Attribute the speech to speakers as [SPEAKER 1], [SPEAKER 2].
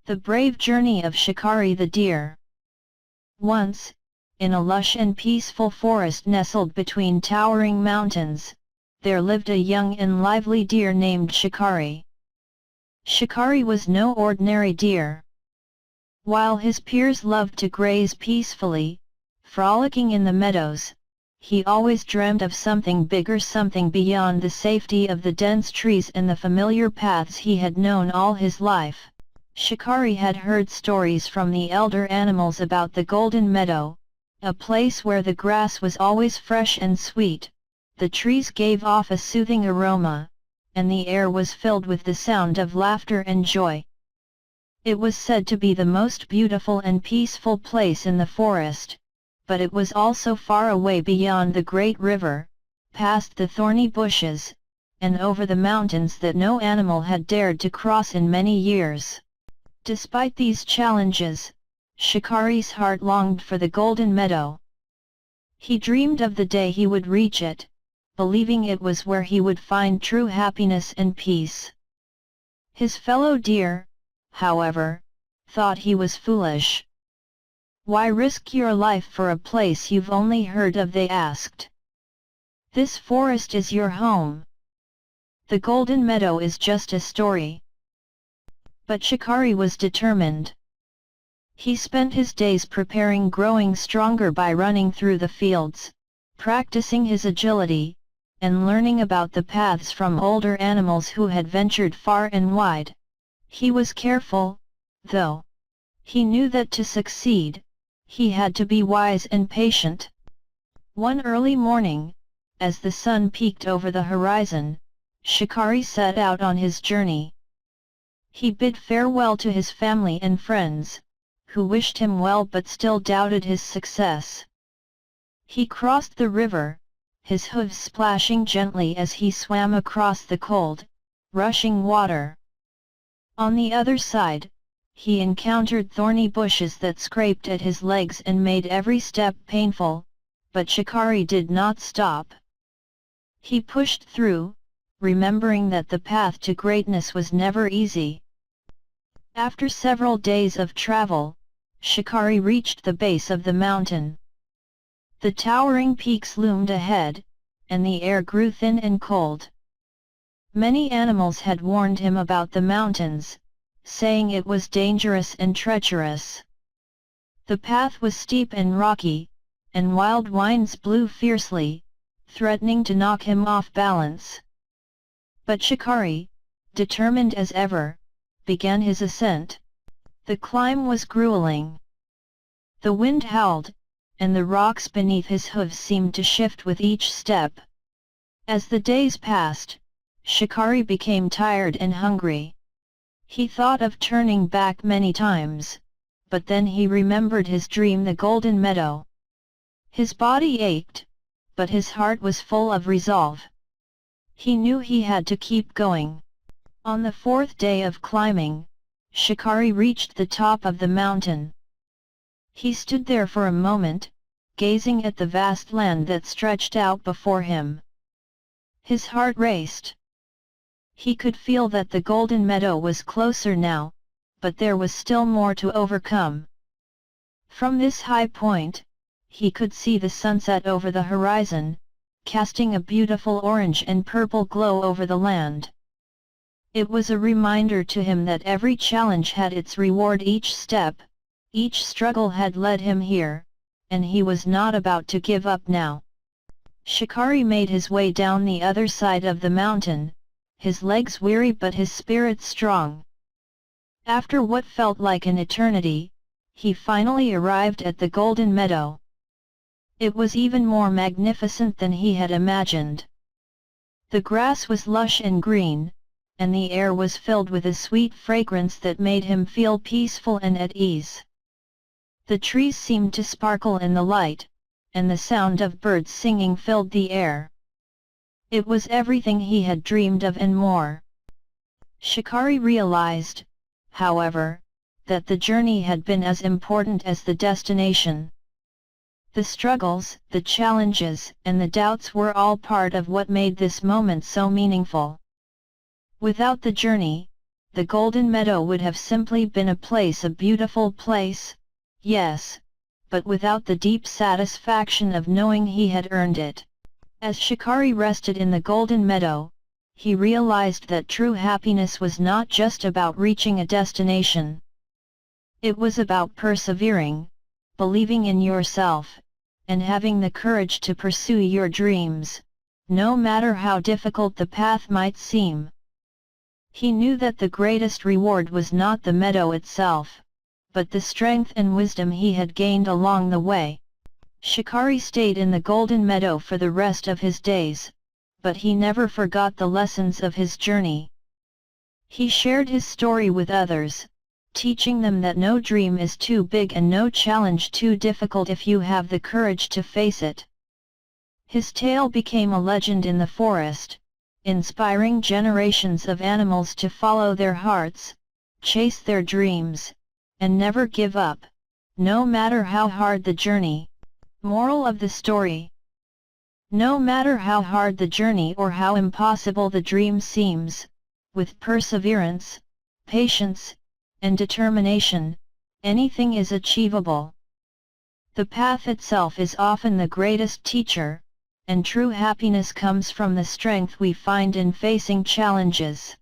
[SPEAKER 1] The Brave Journey of Shikari the Deer. Once, in a lush and peaceful forest nestled between towering mountains, there lived a young and lively deer named Shikari. Shikari was no ordinary deer. While his peers loved to graze peacefully, frolicking in the meadows, he always dreamed of something bigger, something beyond the safety of the dense trees and the familiar paths he had known all his life. Shikari had heard stories from the elder animals about the Golden Meadow, a place where the grass was always fresh and sweet, the trees gave off a soothing aroma, and the air was filled with the sound of laughter and joy. It was said to be the most beautiful and peaceful place in the forest, but it was also far away beyond the great river, past the thorny bushes, and over the mountains that no animal had dared to cross in many years. Despite these challenges, Shikari's heart longed for the Golden Meadow. He dreamed of the day he would reach it, believing it was where he would find true happiness and peace. His fellow deer, however, thought he was foolish. "Why risk your life for a place you've only heard of?" they asked. "This forest is your home. The Golden Meadow is just a story." But Shikari was determined. He spent his days preparing, growing stronger by running through the fields, practicing his agility, and learning about the paths from older animals who had ventured far and wide. He was careful, though. He knew that to succeed, he had to be wise and patient. One early morning, as the sun peeked over the horizon, Shikari set out on his journey. He bid farewell to his family and friends, who wished him well but still doubted his success. He crossed the river, his hooves splashing gently as he swam across the cold, rushing water. On the other side, he encountered thorny bushes that scraped at his legs and made every step painful, but Shikari did not stop. He pushed through, remembering that the path to greatness was never easy. After several days of travel, Shikari reached the base of the mountain. The towering peaks loomed ahead, and the air grew thin and cold. Many animals had warned him about the mountains, saying it was dangerous and treacherous. The path was steep and rocky, and wild winds blew fiercely, threatening to knock him off balance. But Shikari, determined as ever, began his ascent. The climb was grueling. The wind howled, and the rocks beneath his hooves seemed to shift with each step. As the days passed, Shikari became tired and hungry. He thought of turning back many times, but then he remembered his dream, the Golden Meadow. His body ached, but his heart was full of resolve. He knew he had to keep going. On the fourth day of climbing, Shikari reached the top of the mountain. He stood there for a moment, gazing at the vast land that stretched out before him. His heart raced. He could feel that the Golden Meadow was closer now, but there was still more to overcome. From this high point, he could see the sunset over the horizon, casting a beautiful orange and purple glow over the land. It was a reminder to him that every challenge had its reward, each step, each struggle had led him here, and he was not about to give up now. Shikari made his way down the other side of the mountain, his legs weary but his spirit strong. After what felt like an eternity, he finally arrived at the Golden Meadow. It was even more magnificent than he had imagined. The grass was lush and green, and the air was filled with a sweet fragrance that made him feel peaceful and at ease. The trees seemed to sparkle in the light, and the sound of birds singing filled the air. It was everything he had dreamed of and more. Shikari realized, however, that the journey had been as important as the destination. The struggles, the challenges, and the doubts were all part of what made this moment so meaningful. Without the journey, the Golden Meadow would have simply been a place, a beautiful place, yes, but without the deep satisfaction of knowing he had earned it. As Shikari rested in the Golden Meadow, he realized that true happiness was not just about reaching a destination. It was about persevering, believing in yourself, and having the courage to pursue your dreams, no matter how difficult the path might seem. He knew that the greatest reward was not the meadow itself, but the strength and wisdom he had gained along the way. Shikari stayed in the Golden Meadow for the rest of his days, but he never forgot the lessons of his journey. He shared his story with others, teaching them that no dream is too big and no challenge too difficult if you have the courage to face it. His tale became a legend in the forest, inspiring generations of animals to follow their hearts, chase their dreams, and never give up, no matter how hard the journey. Moral of the story: no matter how hard the journey or how impossible the dream seems, with perseverance, patience, and determination, anything is achievable. The path itself is often the greatest teacher, and true happiness comes from the strength we find in facing challenges.